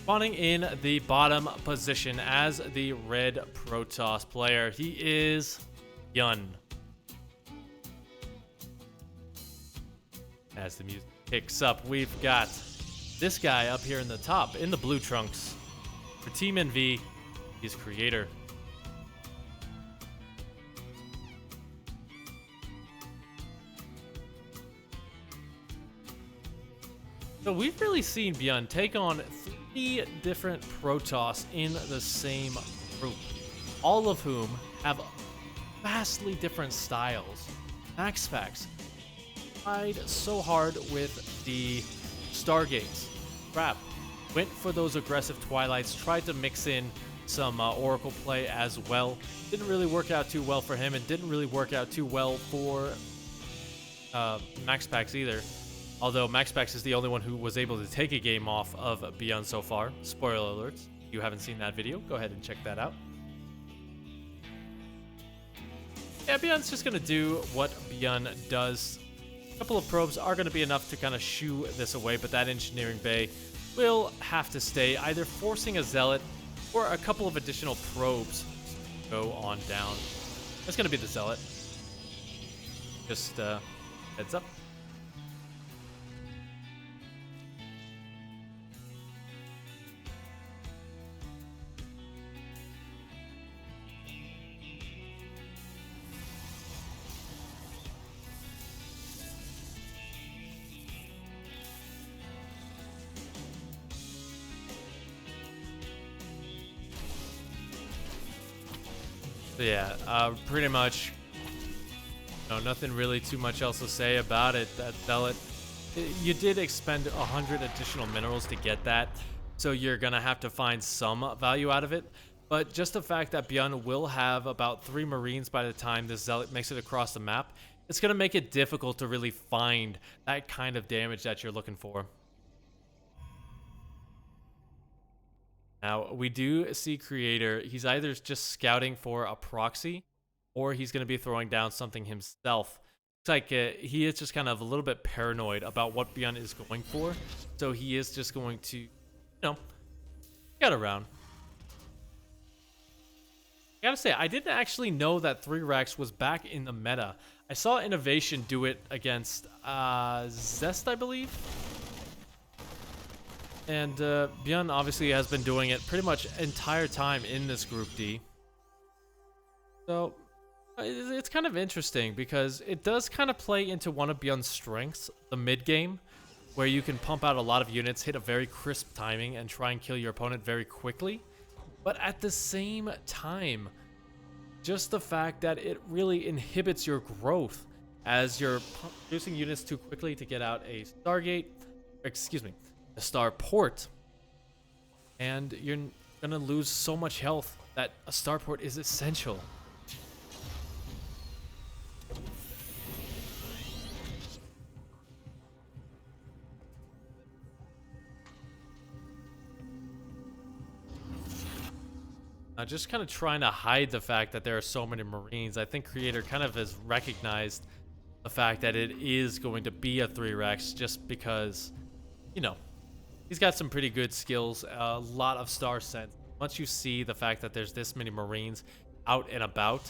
Spawning in the bottom position as the red Protoss player, he is BYUN. As the music picks up, we've got this guy up here in the top in the blue trunks. For Team NV, he's creator. So we've really seen BYUN take on 3 different Protoss in the same group, all of whom have vastly different styles. MaxPax tried so hard with the Stargates. Crap. Went for those aggressive Twilights, tried to mix in some Oracle play as well. Didn't really work out too well for him, and didn't really work out too well for MaxPax either. Although MaxPax is the only one who was able to take a game off of BYUN so far. Spoiler alerts. If you haven't seen that video, go ahead and check that out. Yeah, BYUN's just going to do what BYUN does. A couple of probes are going to be enough to kind of shoo this away, but that engineering bay will have to stay, either forcing a Zealot or a couple of additional probes to go on down. That's going to be the Zealot. Just heads up. So yeah, pretty much, nothing really too much else to say about it. That Zealot, you did expend 100 additional minerals to get that, so you're gonna have to find some value out of it. But just the fact that BYUN will have about 3 Marines by the time this Zealot makes it across the map, it's gonna make it difficult to really find that kind of damage that you're looking for. Now, we do see Creator. He's either just scouting for a proxy, or he's going to be throwing down something himself. Looks like he is just kind of a little bit paranoid about what BYUN is going for. So he is just going to, get around. I gotta say, I didn't actually know that 3 racks was back in the meta. I saw Innovation do it against Zest, I believe. And BYUN obviously has been doing it pretty much entire time in this Group D. So it's kind of interesting because it does kind of play into one of BYUN's strengths, the mid game, where you can pump out a lot of units, hit a very crisp timing, and try and kill your opponent very quickly. But at the same time, just the fact that it really inhibits your growth as you're producing units too quickly to get out a Stargate, a Starport, and you're gonna lose so much health that a Starport is essential. Just kind of trying to hide the fact that there are so many Marines. I think Creator kind of has recognized the fact that it is going to be a 3 racks just because, he's got some pretty good skills, a lot of star sense. Once you see the fact that there's this many Marines out and about,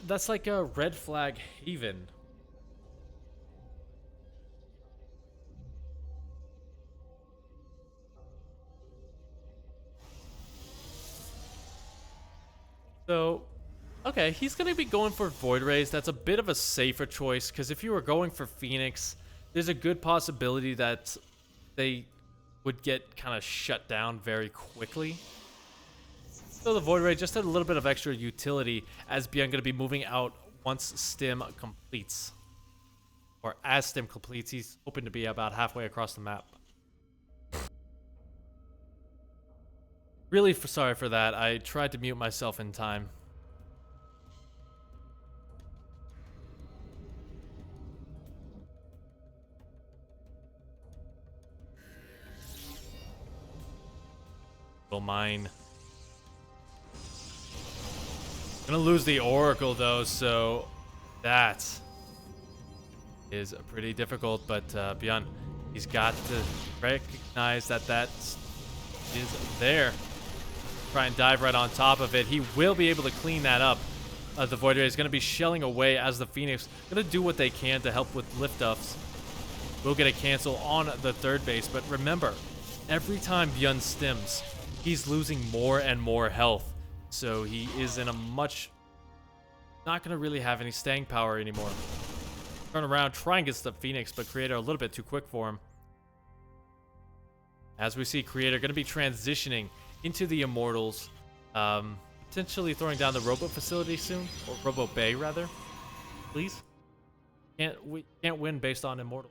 that's like a red flag haven. So, okay, he's going to be going for Void Rays. That's a bit of a safer choice, because if you were going for Phoenix, there's a good possibility that they would get kind of shut down very quickly. So the Void Ray just had a little bit of extra utility, as BYUN going to be moving out once Stim completes. Or as Stim completes, he's hoping to be about halfway across the map. Really sorry for that. I tried to mute myself in time. Mine. Gonna lose the Oracle though, so that is pretty difficult. But BYUN, he's got to recognize that is there. Try and dive right on top of it. He will be able to clean that up. The Void Ray is going to be shelling away as the Phoenix going to do what they can to help with lift-ups. We'll get a cancel on the third base, but remember, every time BYUN stims, he's losing more and more health. So he is in a much... not going to really have any staying power anymore. Turn around, try and get the Phoenix, but Creator a little bit too quick for him. As we see, Creator going to be transitioning into the Immortals. Potentially throwing down the Robo Facility soon. Or Robo Bay, rather. Please. We can't win based on Immortal.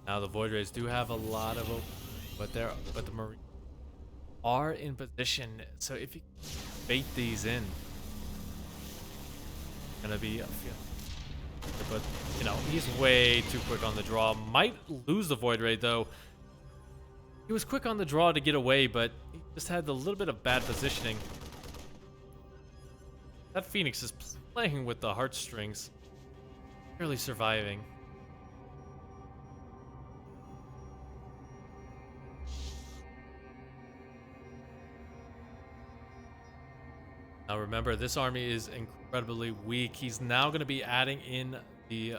Now the Void Rays do have a lot of, but the Marines are in position. So if you bait these in, gonna be, but you know he's way too quick on the draw. Might lose the Void Ray though. He was quick on the draw to get away, but he just had a little bit of bad positioning. That Phoenix is playing with the heartstrings, barely surviving. Now remember, this army is incredibly weak. He's now going to be adding in the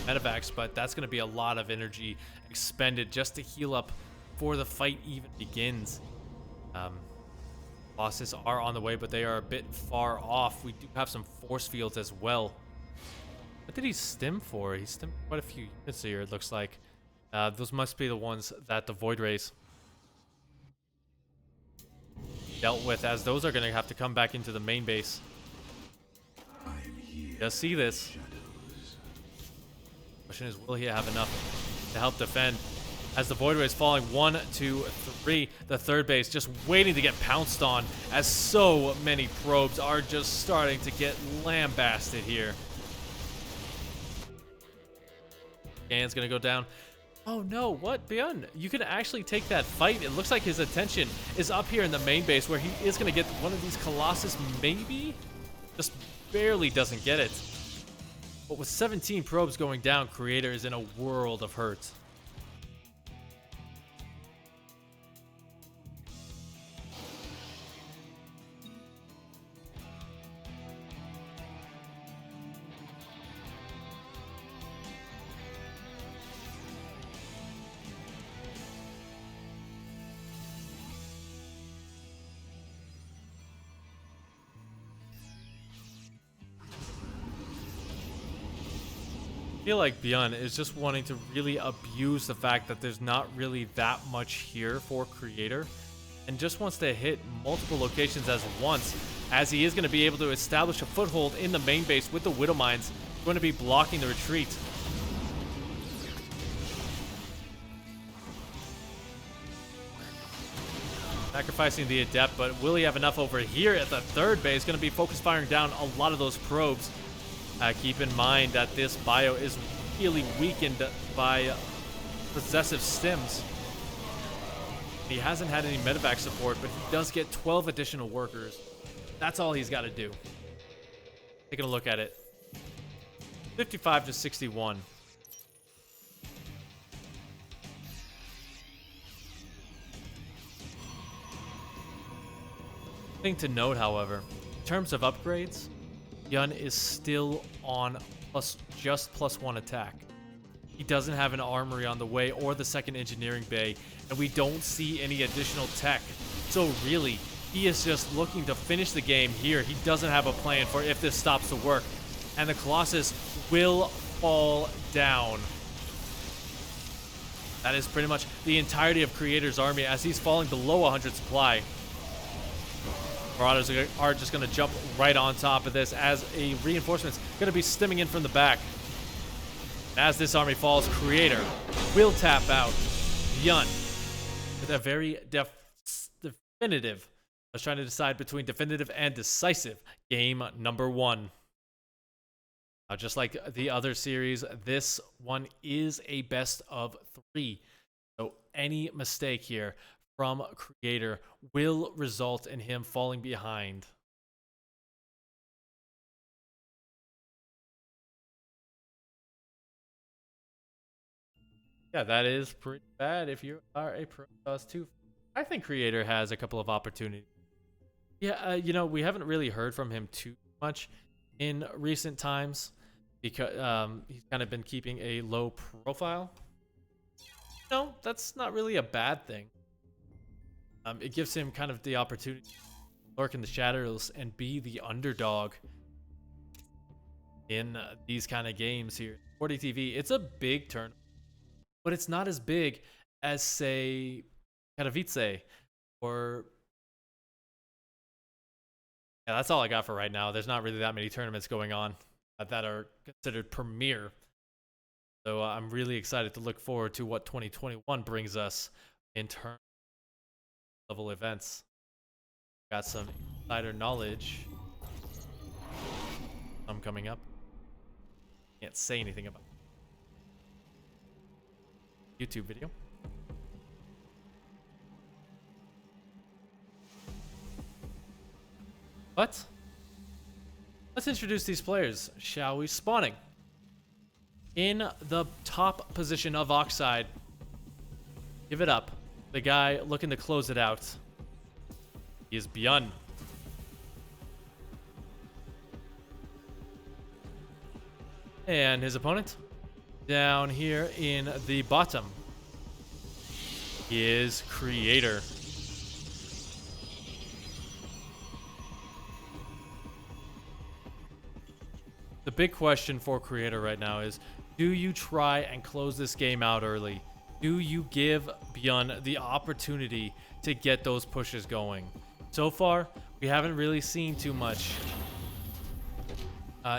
medevacs, but that's going to be a lot of energy expended just to heal up before the fight even begins. Bosses are on the way, but they are a bit far off. We do have some force fields as well. What did he stim for? He stimmed quite a few units here, it looks like. Those must be the ones that the Void Rays dealt with, as those are going to have to come back into the main base. Just see this. Question is, will he have enough to help defend? As the Void Ray is falling 1, 2, 3, the third base just waiting to get pounced on, as so many probes are just starting to get lambasted here. Gan's going to go down. Oh no, what? BYUN, you can actually take that fight. It looks like his attention is up here in the main base, where he is going to get one of these Colossus, maybe? Just barely doesn't get it. But with 17 probes going down, Creator is in a world of hurt. I feel like BYUN is just wanting to really abuse the fact that there's not really that much here for Creator, and just wants to hit multiple locations as once, as he is going to be able to establish a foothold in the main base with the Widow Mines, going to be blocking the retreat. Sacrificing the Adept, but will he have enough over here at the third base? Going to be focus firing down a lot of those probes. Keep in mind that this bio is really weakened by possessive stims. He hasn't had any medevac support, but he does get 12 additional workers. That's all he's got to do. Taking a look at it. 55 to 61. Thing to note, however, in terms of upgrades, BYUN is still on just +1 attack. He doesn't have an armory on the way or the second engineering bay, and we don't see any additional tech. So really, he is just looking to finish the game here. He doesn't have a plan for if this stops to work, and the Colossus will fall down. That is pretty much the entirety of Creator's army, as he's falling below 100 supply. Marauders are just going to jump right on top of this, as a reinforcement's going to be stimming in from the back. As this army falls, Creator will tap out. BYUN with a very definitive, I was trying to decide between definitive and decisive, game number 1. Just like the other series, this one is a best of 3. So any mistake here from creator will result in him falling behind. Yeah, that is pretty bad if you are a pro Dust 2. I think creator has a couple of opportunities. Yeah, we haven't really heard from him too much in recent times because he's kind of been keeping a low profile. No, that's not really a bad thing. It gives him kind of the opportunity to lurk in the shadows and be the underdog in these kind of games here. WardiTV, it's a big tournament, but it's not as big as, say, Katowice or... Yeah, that's all I got for right now. There's not really that many tournaments going on that are considered premier. So I'm really excited to look forward to what 2021 brings us in terms of level events. Got some insider knowledge. Some coming up. Can't say anything about YouTube video. But let's introduce these players, shall we? Spawning in the top position of Oxide. Give it up. The guy looking to close it out. He is BYUN. And his opponent down here in the bottom is Creator. The big question for Creator right now is, do you try and close this game out early? Do you give BYUN the opportunity to get those pushes going? So far, we haven't really seen too much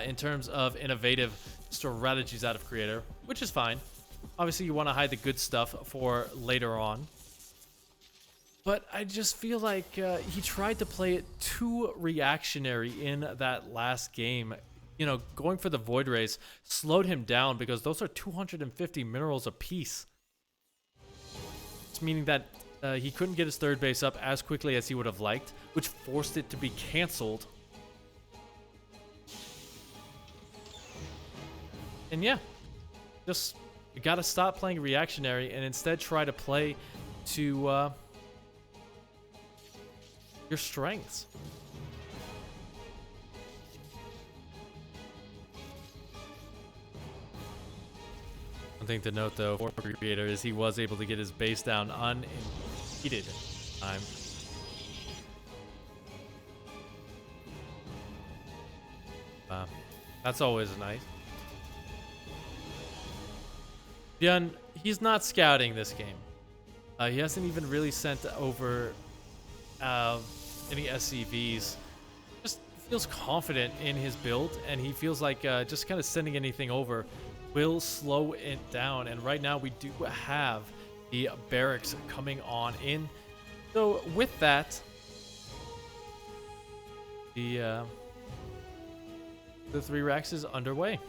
in terms of innovative strategies out of Creator, which is fine. Obviously, you want to hide the good stuff for later on. But I just feel like he tried to play it too reactionary in that last game. Going for the Void Rays slowed him down because those are 250 minerals apiece. It's meaning that he couldn't get his third base up as quickly as he would have liked, which forced it to be canceled. And yeah, just you gotta stop playing reactionary and instead try to play to your strengths. One thing to note though for Creator is he was able to get his base down unimpeded time. That's always nice. BYUN, he's not scouting this game. He hasn't even really sent over any SCVs. Just feels confident in his build, and he feels like just kind of sending anything over will slow it down. And right now we do have the barracks coming on in. So with that, the 3 racks is underway.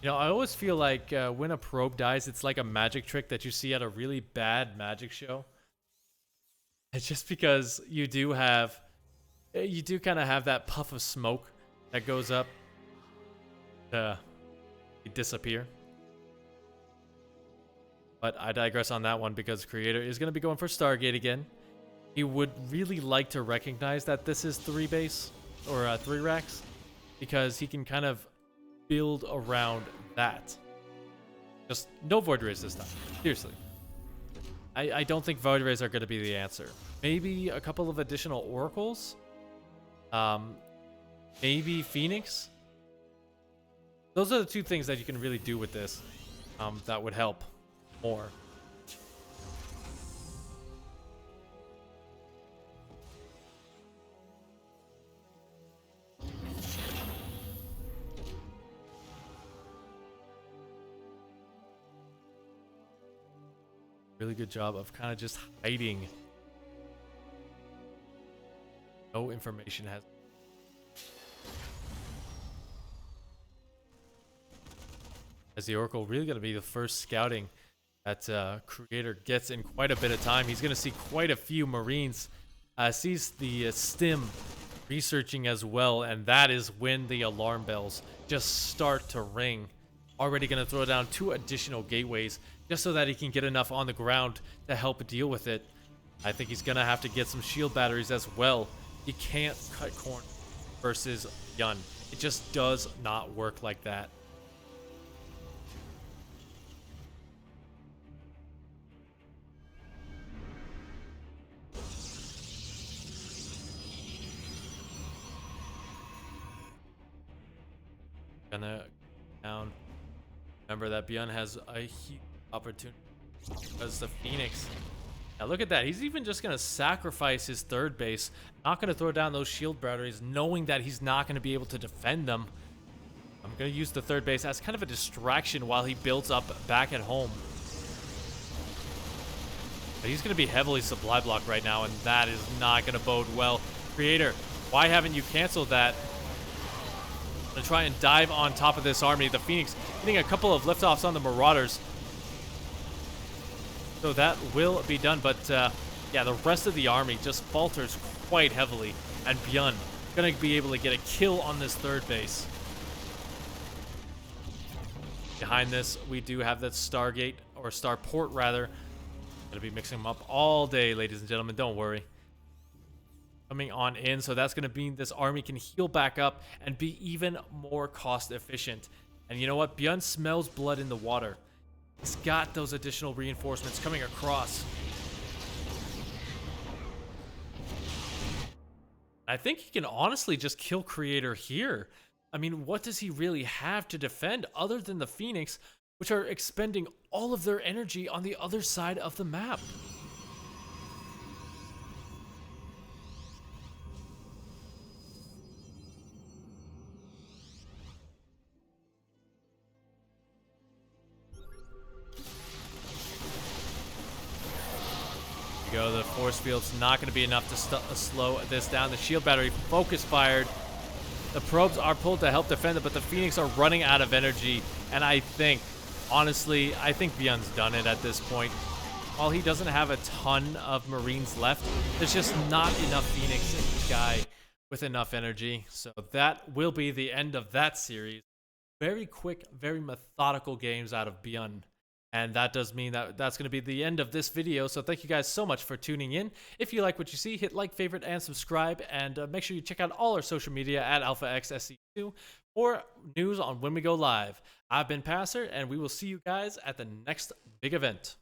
I always feel like when a probe dies, it's like a magic trick that you see at a really bad magic show. It's just because you do kind of have that puff of smoke that goes up to disappear. But I digress on that one because Creator is going to be going for Stargate again. He would really like to recognize that this is 3 base or 3 racks because he can kind of build around that. Just no Void Rays this time. Seriously. I don't think Void Rays are going to be the answer. Maybe a couple of additional Oracles. Maybe Phoenix. Those are the 2 things that you can really do with this that would help more. Really good job of kind of just hiding No information has. As the Oracle really going to be the first scouting that Creator gets in quite a bit of time. He's going to see quite a few Marines. Sees the Stim researching as well, and that is when the alarm bells just start to ring. Already going to throw down 2 additional gateways just so that he can get enough on the ground to help deal with it. I think he's going to have to get some shield batteries as well. He can't cut corn versus BYUN. It just does not work like that. Gonna down. Remember that BYUN has a huge opportunity because the Phoenix. Now look at that. He's even just gonna sacrifice his third base. Not gonna throw down those shield batteries, knowing that he's not gonna be able to defend them. I'm gonna use the third base as kind of a distraction while he builds up back at home. But he's gonna be heavily supply blocked right now, and that is not gonna bode well. Creator, why haven't you canceled that? To try and dive on top of this army. The Phoenix getting a couple of liftoffs on the Marauders. So that will be done. But yeah, the rest of the army just falters quite heavily. And BYUN going to be able to get a kill on this third base. Behind this, we do have that Stargate, or Starport rather. Going to be mixing them up all day, ladies and gentlemen. Don't worry. Coming on in, so that's going to mean this army can heal back up and be even more cost efficient. And you know what? BYUN smells blood in the water. He's got those additional reinforcements coming across. I think he can honestly just kill Creator here. I mean, what does he really have to defend other than the Phoenix, which are expending all of their energy on the other side of the map? Go. The force field's not going to be enough to slow this down. The shield battery focus fired. The probes are pulled to help defend it, but the Phoenix are running out of energy. And I think, honestly, I think BYUN's done it at this point. While he doesn't have a ton of Marines left, there's just not enough Phoenix in the sky with enough energy. So that will be the end of that series. Very quick, very methodical games out of BYUN. And that does mean that that's going to be the end of this video. So thank you guys so much for tuning in. If you like what you see, hit like, favorite, and subscribe. And make sure you check out all our social media at AlphaXSC2 for news on when we go live. I've been Passer, and we will see you guys at the next big event.